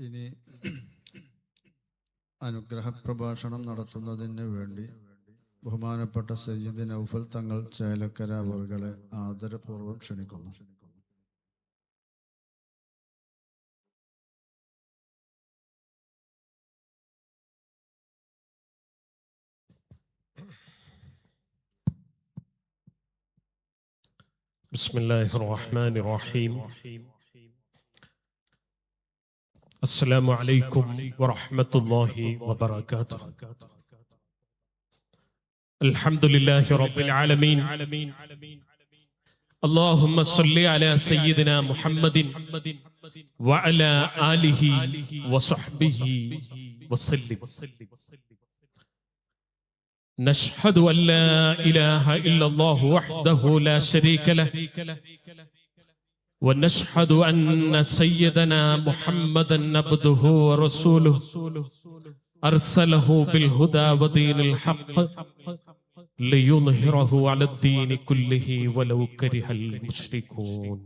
ഇനി അനുഗ്രഹ പ്രഭാഷണം നടത്തുന്നതിന് വേണ്ടി ബഹുമാനപ്പെട്ട സയ്യിദ് നൗഫൽ തങ്ങൾ ചേലക്കര അവറുകളെ ആദരപൂർവ്വം ക്ഷണിക്കുന്നു. ബിസ്മില്ലാഹിർ റഹ്മാനിർ റഹീം. അസ്സലാമു അലൈക്കും വറഹ്മത്തുള്ളാഹി വബറകാതുഹു. അൽഹംദുലില്ലാഹി റബ്ബിൽ ആലമീൻ. അല്ലാഹുമ്മ സ്വല്ലി അലാ സയ്യിദിനാ മുഹമ്മദിൻ വഅലാ ആലിഹി വസഹ്ബിഹി വസല്ലിം. نشهد أن لا إله إلا الله وحده لا شريك له ونشهد أن سيدنا محمدا عبده ورسوله أرسله بالهدى ودين الحق ليظهره على الدين كله ولو كره المشركون.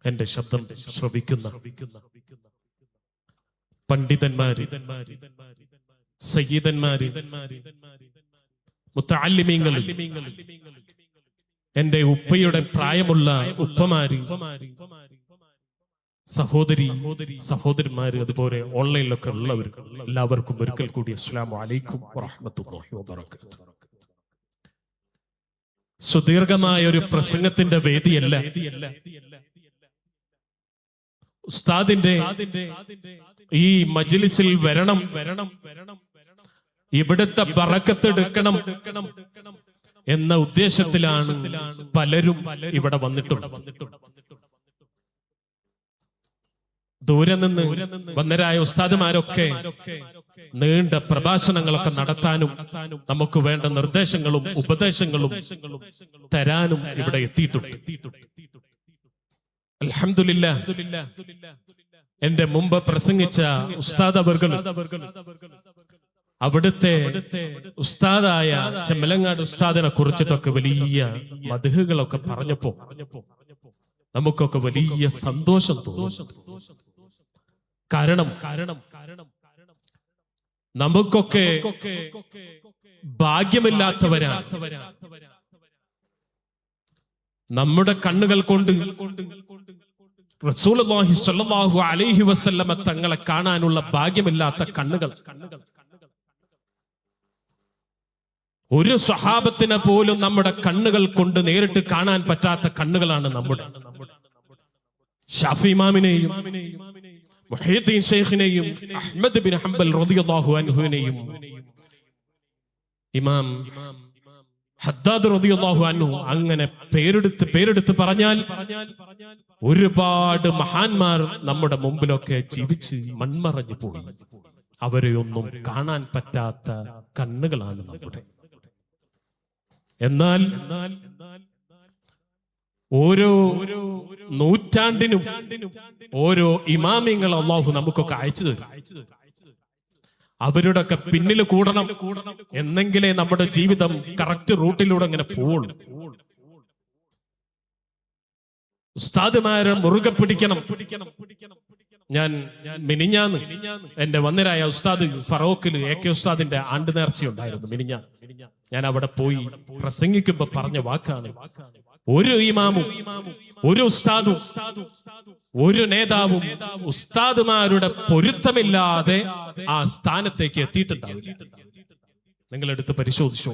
എൻ്റെ ശബ്ദം ശ്രവിക്കുന്ന പണ്ഡിതന്മാര്, സയ്യിദന്മാര്, മുത്തഅല്ലിമീങ്ങൾ, എന്റെ ഉപ്പയുടെ പ്രായമുള്ള ഉപ്പമാര്, സഹോദരി സഹോദരന്മാര്, അതുപോലെ ഓൺലൈനിലൊക്കെ ഉള്ളവർ എല്ലാവർക്കും ഒരിക്കൽ കൂടി അസ്സലാമു അലൈക്കും വറഹ്മത്തുള്ളാഹി വബറകാതുഹു. സുദീർഘമായ ഒരു പ്രസംഗത്തിന്റെ വേദിയല്ല. ഉസ്താദിന്റെ ഈ മജ്ലിസിൽ വരണം, ഇവിടുത്തെ ബറക്കത്തെടുക്കണം എന്ന ഉദ്ദേശത്തിലാണ് പലരും ഇവിടെ വന്നിട്ടുള്ളത്. ദൂരെ നിന്ന് വന്നരായ ഉസ്താദുമാരൊക്കെ നീണ്ട പ്രഭാഷണങ്ങളൊക്കെ നടത്താനും നമുക്ക് വേണ്ട നിർദ്ദേശങ്ങളും ഉപദേശങ്ങളും തരാനും ഇവിടെ എത്തിയിട്ടുണ്ട്. അൽഹംദുലില്ലാഹ്, എന്റെ മുമ്പ് പ്രസംഗിച്ച ഉസ്താദ് അവർകൾ, അവിടുത്തെ ഉസ്താദായ ചെമ്മലങ്ങാട് ഉസ്താദിനെ കുറിച്ചിട്ടൊക്കെ വലിയ മദ്ഹുകളൊക്കെ പറഞ്ഞപ്പോ നമുക്കൊക്കെ വലിയ സന്തോഷം തോന്നി. കാരണം നമുക്കൊക്കെ ഭാഗ്യമില്ലാത്തവരാണ്. നമ്മുടെ കണ്ണുകൾ കൊണ്ട് റസൂലുള്ളാഹി സ്വല്ലല്ലാഹു അലൈഹി വസല്ലമ തങ്ങളെ കാണാനുള്ള ഭാഗ്യമില്ലാത്ത കണ്ണുകൾ. ഒരു സ്വഹാബത്തിനെ പോലും നമ്മുടെ കണ്ണുകൾ കൊണ്ട് നേരിട്ട് കാണാൻ പറ്റാത്ത കണ്ണുകളാണ് നമ്മുടെ. ഷാഫി ഇമാമിനെയും മുഹയ്യിദ്ദീൻ ശൈഖിനെയും അഹ്മദ് ബിൻ ഹംബൽ റളിയല്ലാഹു അൻഹുവിനെയും ഇമാം ഹദ്ദാദ് റളിയല്ലാഹു അൻഹു, അങ്ങനെ പേരെടുത്ത് പറഞ്ഞാൽ ഒരുപാട് മഹാന്മാർ നമ്മുടെ മുമ്പിലൊക്കെ ജീവിച്ച് മൺമറഞ്ഞു പോയി. അവരെ ഒന്നും കാണാൻ പറ്റാത്ത കണ്ണുകളാണ് നമ്മുടെ. എന്നാൽ ഓരോ നൂറ്റാണ്ടിനും ഓരോ ഇമാമിങ്ങൾ അല്ലാഹു നമുക്കൊക്കെ അയച്ചു തരും. അവരുടെ ഒക്കെ പിന്നിൽ കൂടണം എന്നെങ്കിലേ നമ്മുടെ ജീവിതം കറക്റ്റ് റൂട്ടിലൂടെ അങ്ങനെ പോവുള്ളൂ. ഉസ്താദുമാരെ മുറുകെ പിടിക്കണം. ഞാൻ മിനിഞ്ഞാന്ന് എന്റെ വന്നരായ ഉസ്താദ് ഫറോക്കിൽ AK ഉസ്താദിന്റെ ആണ്ട് നേർച്ചയുണ്ടായിരുന്നു. മിനിഞ്ഞാന്ന് ഞാൻ അവിടെ പോയി പ്രസംഗിക്കുമ്പോ പറഞ്ഞ വാക്കാണ്, ഒരു ഇമാമും ഒരു ഉസ്താദും ഒരു നേതാവും ഉസ്താദുമാരുടെ പൊരുത്തമില്ലാതെ ആ സ്ഥാനത്തേക്ക് എത്തിയിട്ടുണ്ടാവില്ല. നിങ്ങളെടുത്ത് പരിശോധിച്ചു.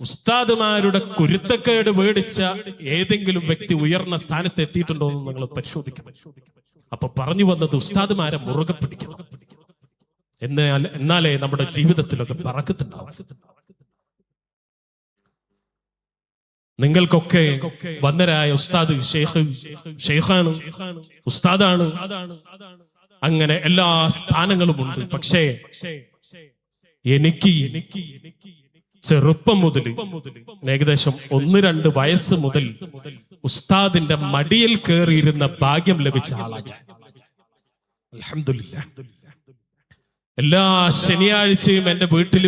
ഉസ്താദുമാരുടെ കുരുത്തക്കേട് മേടിച്ച ഏതെങ്കിലും വ്യക്തി ഉയർന്ന സ്ഥാനത്ത് എത്തിയിട്ടുണ്ടോ എന്ന് നിങ്ങൾ പരിശോധിക്കണം. അപ്പൊ പറഞ്ഞു വന്നത് ഉസ്താദുമാരെ മുറുകെ പിടിക്കണം, എന്നാലേ നമ്മുടെ ജീവിതത്തിലൊക്കെ ബറക്കത്തുണ്ടാവും. നിങ്ങൾക്കൊക്കെ വന്നരായ ഉസ്താദ് ഷെയ്ഖാണ്, ഉസ്താദാണ്, അങ്ങനെ എല്ലാ സ്ഥാനങ്ങളും ഉണ്ട്. പക്ഷേ എനിക്ക് ചെറുപ്പം മുതൽ ഏകദേശം 1-2 വയസ്സ് മുതൽ ഉസ്താദിന്റെ മടിയിൽ കയറിയിരുന്ന ഭാഗ്യം ലഭിച്ച ആളാണ്. അൽഹംദുലില്ലാഹ്. എല്ലാ ശനിയാഴ്ചയും എന്റെ വീട്ടിൽ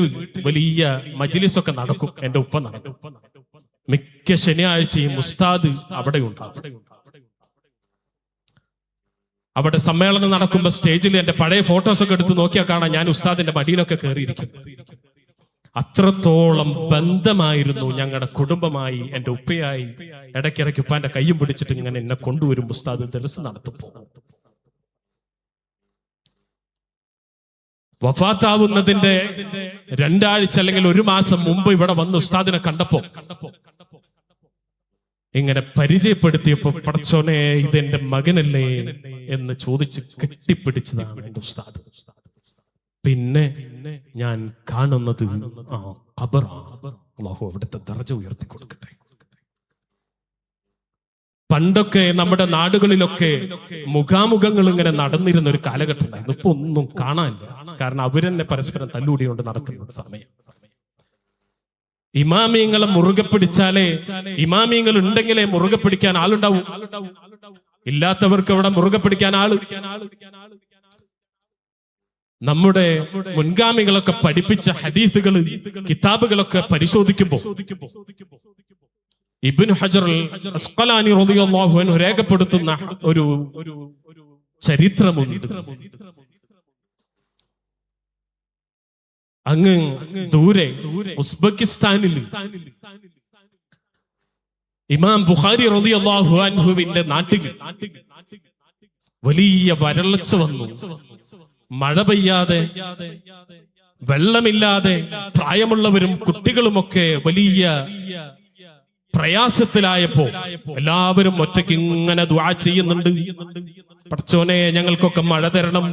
വലിയ മജ്ലിസൊക്കെ നടക്കും. എന്റെ ഉപ്പ നടക്കും. മിക്ക ശനിയാഴ്ചയും ഉസ്താദ് അവിടെ ഉണ്ടാകും. അവിടെ സമ്മേളനം നടക്കുമ്പോൾ സ്റ്റേജിൽ എന്റെ പഴയ ഫോട്ടോസൊക്കെ എടുത്ത് നോക്കിയാൽ കാണാം ഞാൻ ഉസ്താദിന്റെ മടിയിലൊക്കെ കയറിയിരിക്കുന്നു. അത്രത്തോളം ബന്ധമായിരുന്നു ഞങ്ങളുടെ കുടുംബമായി, എന്റെ ഉപ്പയായി. ഇടയ്ക്കിടയ്ക്ക് ഉപ്പാന്റെ കയ്യും പിടിച്ചിട്ട് ഇങ്ങനെ എന്നെ കൊണ്ടുവരും ഉസ്താദ് ദർസ് നടത്തുമ്പോ. വഫാത്താവുന്നതിന്റെ 2 ആഴ്ച അല്ലെങ്കിൽ 1 മാസം മുമ്പ് ഇവിടെ വന്ന് ഉസ്താദിനെ കണ്ടപ്പോ ഇങ്ങനെ പരിചയപ്പെടുത്തിയപ്പോ, പടച്ചോനെ ഇതെന്റെ മകനല്ലേ എന്ന് ചോദിച്ച് കെട്ടിപ്പിടിച്ചതാണ് എന്റെ ഉസ്താദ്. പിന്നെ ഞാൻ കാണുന്നത് ആ ഖബറാണ്. അല്ലാഹു അവിടുത്തെ ദർജ ഉയർത്തി കൊടുക്കട്ടെ. പണ്ടൊക്കെ നമ്മുടെ നാടുകളിലൊക്കെ മുഖാമുഖങ്ങൾ ഇങ്ങനെ നടന്നിരുന്ന ഒരു കാലഘട്ടം ഉണ്ടായിരുന്നു. ഇപ്പൊ ഒന്നും കാണാനില്ല. കാരണം അവരെന്നെ പരസ്പരം തല്ലൂടിയോണ്ട് നടക്കുന്ന സമയം. ഇമാമിയങ്ങളെ മുറുകെ പിടിച്ചാലേ, ഇമാമിയങ്ങൾ ഉണ്ടെങ്കിലേ മുറുകെ പിടിക്കാൻ ആളുണ്ടാവും. ഇല്ലാത്തവർക്ക് അവിടെ മുറുകെ പിടിക്കാൻ ആള്. നമ്മുടെ മുൻഗാമികളൊക്കെ പഠിപ്പിച്ച ഹദീസുകൾ, കിതാബുകളൊക്കെ പരിശോധിക്കുമ്പോൾ ഇബ്നു ഹജർ അസ്ഖലാനി റളിയല്ലാഹു അൻഹു രേഖപ്പെടുത്തുന്ന ഒരു ചരിത്രമുണ്ട്. അങ്ങ് ദൂരെ ഉസ്ബെക്കിസ്ഥാനിൽ ഇമാം ബുഖാരി റളിയല്ലാഹു അൻഹുവിന്റെ നാട്ടിൽ വലിയ വരൾച്ച വന്നു. മഴ പെയ്യാതെ, വെള്ളമില്ലാതെ പ്രായമുള്ളവരും കുട്ടികളുമൊക്കെ വലിയ പ്രയാസത്തിലായപ്പോ എല്ലാവരും ഒറ്റയ്ക്ക് ഇങ്ങനെ ദുആ ചെയ്യുന്നുണ്ട്. പടച്ചോനെ ഞങ്ങൾക്കൊക്കെ മഴ തരണം.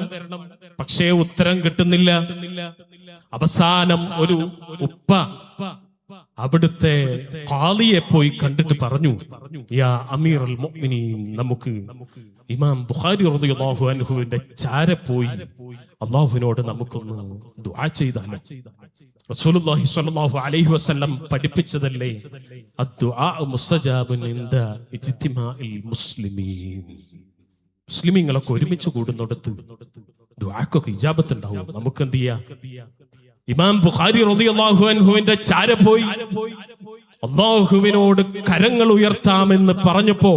പക്ഷേ ഉത്തരം കിട്ടുന്നില്ല. അവസാനം ഒരു ഉപ്പ അവിടുത്തെ ഖാദിയെ പോയി കണ്ടിട്ട് പറഞ്ഞു, യാ അമീറുൽ മുഅ്മിനീൻ, നമുക്ക് ഇമാം ബുഖാരി റളിയല്ലാഹു അൻഹുവിന്റെ ചാരെ പോയി അല്ലാഹുവിനോട് നമുക്കൊന്ന് ദുആ ചെയ്താലോ? റസൂലുള്ളാഹി സ്വല്ലല്ലാഹു അലൈഹി വസല്ലം പഠിപ്പിച്ചതല്ലേ, അദ്ദുആ മുസ്തജാബുൻ ഇൻദ ഇജ്തിമാഇൽ മുസ്ലിമീൻ. മുസ്ലിമീങ്ങളൊക്കെ ഒരുമിച്ച് കൂടുന്നിടത്ത് ദുആക്കൊക്കെ ഇജാബത്ത് ഉണ്ടാവും. നമുക്ക് എന്ത് ചെയ്യാം? ഇമാം ബുഖാരി റളിയല്ലാഹു അൻഹുവിന്റെ ചാര പോയി അല്ലാഹുവിനോട് കരങ്ങൾ ഉയർത്താമെന്ന് പറഞ്ഞപ്പോ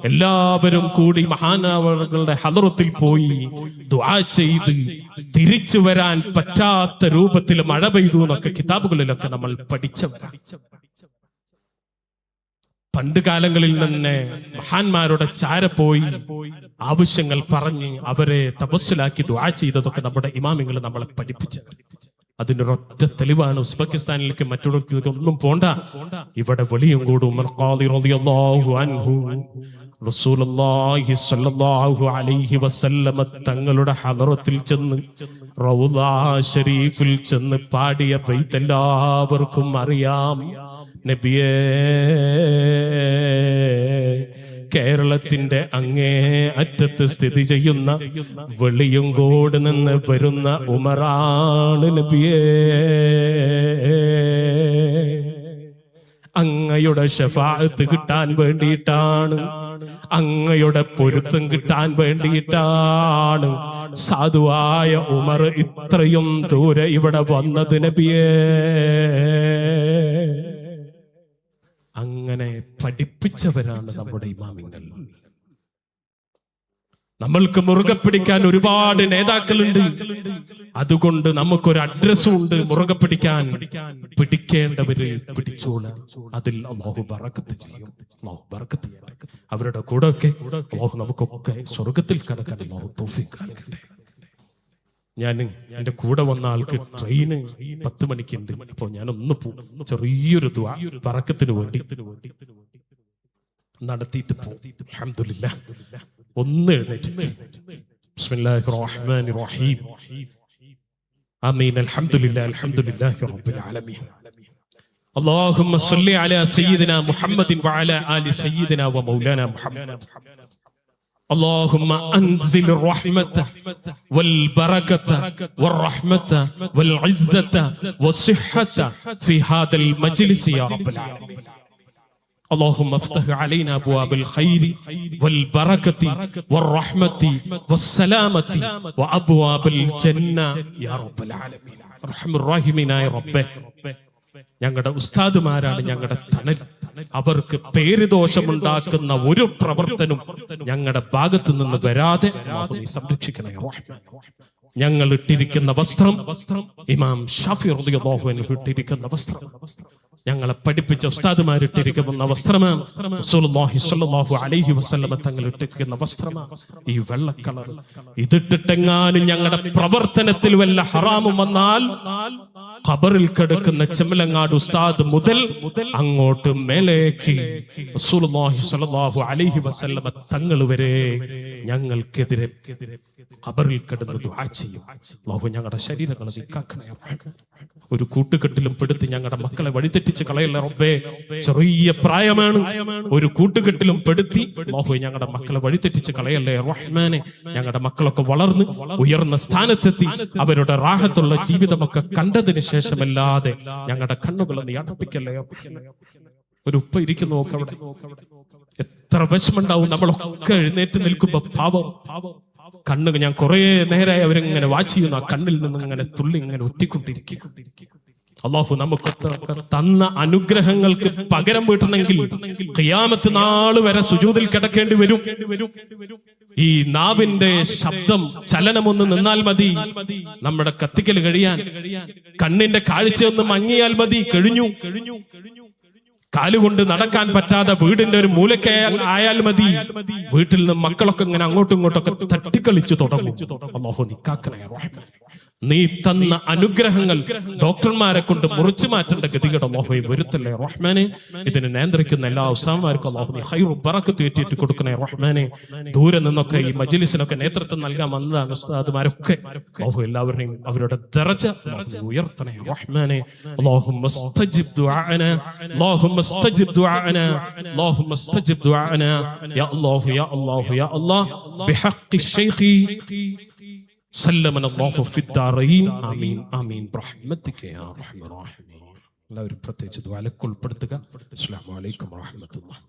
എല്ലാവരും കൂടി മഹാനവറുകളുടെ ഹദറത്തിൽ പോയി ദുആ ചെയ്ത് തിരിച്ചു വരാൻ പറ്റാത്ത രൂപത്തിൽ മഴ പെയ്തു എന്നൊക്കെ കിതാബുകളിലൊക്കെ നമ്മൾ പഠിച്ചവരാ. പണ്ട് കാലങ്ങളിൽ തന്നെ മഹാന്മാരുടെ ചാര പോയി ആവശ്യങ്ങൾ പറഞ്ഞ് അവരെ തപസ്സുലാക്കി ദുആ ചെയ്തതൊക്കെ നമ്മുടെ ഇമാമിങ്ങൾ നമ്മളെ പഠിപ്പിച്ചത്. അതിനൊരൊറ്റ തെളിവാണ് ഉസ്ബെക്കിസ്ഥാനിലേക്ക് മറ്റുള്ളവർക്ക് ഒന്നും പോണ്ട, ഇവിടെ വെളിയും കൂടും. ഉമർ ഖാദി റളിയല്ലാഹു അൻഹു റസൂലുള്ളാഹി സ്വല്ലല്ലാഹു അലൈഹി വസല്ലമ തങ്ങളുടെ ഹദറത്തിൽ ചെന്ന് റൗള ശരീഫിൽ ചെന്ന് പാടിയ ബൈത്ത് എല്ലാവർക്കും അറിയാം. നബിയേ, കേരളത്തിന്റെ അങ്ങേ അറ്റത്ത് സ്ഥിതി ചെയ്യുന്ന വെളിയങ്കോട് നിന്ന് വരുന്ന ഉമറാണ് നബിയേ. അങ്ങയുടെ ശഫാഅത്ത് കിട്ടാൻ വേണ്ടിയിട്ടാണ്, അങ്ങയുടെ പൊരുത്തം കിട്ടാൻ വേണ്ടിയിട്ടാണ് സാധുവായ ഉമർ ഇത്രയും ദൂരെ ഇവിടെ വന്നത് നബിയേ. അങ്ങനെ പഠിപ്പിച്ചവരാണ് നമ്മുടെ ഇമാമിങ്ങൾ. നമ്മൾക്ക് മുറുകെ പിടിക്കാൻ ഒരുപാട് നേതാക്കളുണ്ട്. അതുകൊണ്ട് നമുക്കൊരു അഡ്രസ്സും ഉണ്ട് മുറുകെ പിടിക്കാൻ. പിടിക്കേണ്ടവര് പിടിച്ചോളാം. അതിൽ അല്ലാഹു ബറക്കത്ത് ചെയ്യും. അല്ലാഹു ബറക്കത്ത് ചെയ്യട്ടെ. അവരുടെ കൂടെ ഒക്കെ അല്ലാഹു നമുക്കൊക്കെ സ്വർഗത്തിൽ കടക്കാൻ അല്ലാഹു തൗഫീഖ് നൽകട്ടെ. ഞാൻ എന്റെ കൂടെ വന്ന ആൾക്ക് ട്രെയിന് 10 മണിക്കുണ്ട്. അപ്പൊ ഞാനൊന്ന് ചെറിയൊരു ദുആ ബറക്കത്തിന് വേണ്ടി നടത്തിയിട്ട് പോകും. അൽഹംദുലില്ലാഹ്. ഒന്ന് എഴുന്നേറ്റ് ബിസ്മില്ലാഹിർ റഹ്മാനിർ റഹീം. ആമീൻ. അൽഹംദുലില്ലാഹി അൽഹംദുലില്ലാഹി റബ്ബിൽ ആലമീൻ. اللهم صل على سيدنا محمد وعلى آل سيدنا ومولانا محمد. اللهم أنزل الرحمة والبركة والرحمة والعزة والصحة في هذا المجلس يا رب العالمين. اللهم افتح علينا أبواب الخير والبركة والرحمة والسلامة وأبواب الجنة يا رب العالمين. أرحم الراحمين يا رب. ഞങ്ങളുടെ ഉസ്താദുമാരാണ് ഞങ്ങളുടെ തണൽ. അവർക്ക് പേരുദോഷമുണ്ടാക്കുന്ന ഒരു പ്രവർത്തനം ഞങ്ങളുടെ ഭാഗത്തു നിന്ന് വരാതെ നീ സംരക്ഷിക്കണേ റഹ്മാൻ. ഞങ്ങൾ ഇട്ടിരിക്കുന്ന വസ്ത്രം ഇമാം ഷാഫി റളിയല്ലാഹു അൻഹു ഇട്ടിരിക്കുന്ന വസ്ത്രം, ഞങ്ങളെ പഠിപ്പിച്ച ഉസ്താദുമാരിട്ടിരിക്കുന്ന വസ്ത്രമാണ്. റസൂലുള്ളാഹി സ്വല്ലല്ലാഹു അലൈഹി വസല്ലമ തങ്ങൾ ഇട്ടിരിക്കുന്ന വസ്ത്രമാണ് ഈ വെള്ള കളർ. ഇതിട്ടിട്ടെങ്ങാനും ഞങ്ങളുടെ പ്രവർത്തനത്തിൽ വല്ല ഹറാമും വന്നാൽ ഖബറിൽ കിടക്കുന്ന ചെമ്മലങ്ങാട് ഉസ്താദ് മുതൽ അങ്ങോട്ട് മേലേക്ക് റസൂലുള്ളാഹി സ്വല്ലല്ലാഹു അലൈഹി വസല്ലമ തങ്ങൾ വരെ ഞങ്ങൾക്കെതിരെ ഖബറിൽ കിടന്ന് ദുആ ചെയ്യും. അല്ലാഹു ഞങ്ങളുടെ ശരീരങ്ങളെ നീക്കാക്കണേ. ഒരു കൂട്ടുകെട്ടിലും പെടുത്തി ഞങ്ങളുടെ മക്കളെ വഴിതെറ്റിച്ച് കളയല്ലേ റബ്ബേ. ചെറിയ പ്രായമാണ്, ഒരു കൂട്ടുകെട്ടിലും പെടുത്തി അല്ലാഹു ഞങ്ങളുടെ മക്കളെ വഴിതെറ്റിച്ച് കളയല്ലേ റഹ്മാനെ. ഞങ്ങളുടെ മക്കളൊക്കെ വളർന്ന് ഉയർന്ന സ്ഥാനത്തെത്തി അവരുടെ റാഹത്തുള്ള ജീവിതമൊക്കെ കണ്ടതിന് ശേഷമല്ലാതെ ഞങ്ങളുടെ കണ്ണുകളെ നീ അടപ്പിക്കല്ലേ. ഒരു ഉപ്പ ഇരിക്കുന്നു നോക്ക് അവിടെ, എത്ര വിഷമുണ്ടാവും. നമ്മളൊക്കെ എഴുന്നേറ്റ് നിൽക്കുമ്പോ പാവം കണ്ണുക ഞാൻ കുറെ നേരമായി അവരിങ്ങനെ വാച്ച് ചെയ്യുന്നു, ആ കണ്ണിൽ നിന്ന് ഇങ്ങനെ തുള്ളി ഇങ്ങനെ ഒറ്റിക്കൊണ്ടിരിക്കും. അല്ലാഹു നമുക്ക് തന്ന അനുഗ്രഹങ്ങൾക്ക് പകരം വീട്ടണമെങ്കിൽ ഖിയാമത്ത് നാൾ വരെ സുജൂദിൽ കിടക്കേണ്ടി വരും. ഈ നാവിന്റെ ശബ്ദം ചലനമൊന്ന് നിന്നാൽ മതി നമ്മുടെ കത്തിക്കൽ കഴിയാൻ. കണ്ണിന്റെ കാഴ്ചയൊന്ന് മങ്ങിയാൽ മതി, കഴിഞ്ഞു. കാലുകൊണ്ട് നടക്കാൻ പറ്റാതെ വീടിന്റെ ഒരു മൂലയ്ക്ക് ആയാൽ മതി, വീട്ടിൽ നിന്ന് മക്കളൊക്കെ ഇങ്ങനെ അങ്ങോട്ടും ഇങ്ങോട്ടൊക്കെ തട്ടിക്കളിച്ചു തുടങ്ങും. അല്ലാഹു നീ കാക്കണേ റഹ്മാൻ. നീ തന്ന അനുഗ്രഹങ്ങൾ ഡോക്ടർമാരെ കൊണ്ട് മുറിച്ചു മാറ്റേണ്ട ഗതികേട് അല്ലാഹുവേ വരുത്തല്ലേ റഹ്മാനെ. ഇതിനെ നിയന്ത്രിക്കുന്ന എല്ലാ ഉസ്താദുമാർക്കും അല്ലാഹു നീ ഖൈറും ബറക്കത്തും ഏറ്റിട്ട് കൊടുക്കണേ റഹ്മാനെ. ദൂരെ നിന്നൊക്കെ ഈ മജ്ലിസിനൊക്കെ നേതൃത്വം നൽകാൻ വന്നതാണ് ഉസ്താദുമാരൊക്കെ. അല്ലാഹു എല്ലാവരെയും അവരുടെ ദറജ ഉയർത്തണേ റഹ്മാനെ. അല്ലാഹുമ്മ സ്തജിബ് ദുആഅനാ, അല്ലാഹുമ്മ സ്തജിബ് ദുആഅനാ, അല്ലാഹുമ്മ സ്തജിബ് ദുആഅനാ യാ അല്ലാഹു യാ അല്ലാഹു യാ അല്ലാഹ് ബിഹഖി ശൈഖി സല്ലമന അല്ലാഹു ഫിദ്ദാറൈൻ. ആമീൻ ആമീൻ ബിറഹ്മതിക യാ അർഹമർ റഹീമീൻ. എല്ലാവരും പ്രത്യേകിച്ച് ദുആയിലേക്ക് ഉൾപ്പെടുത്തുക. അസ്സലാമു അലൈക്കും വറഹ്മത്തുള്ളാഹി.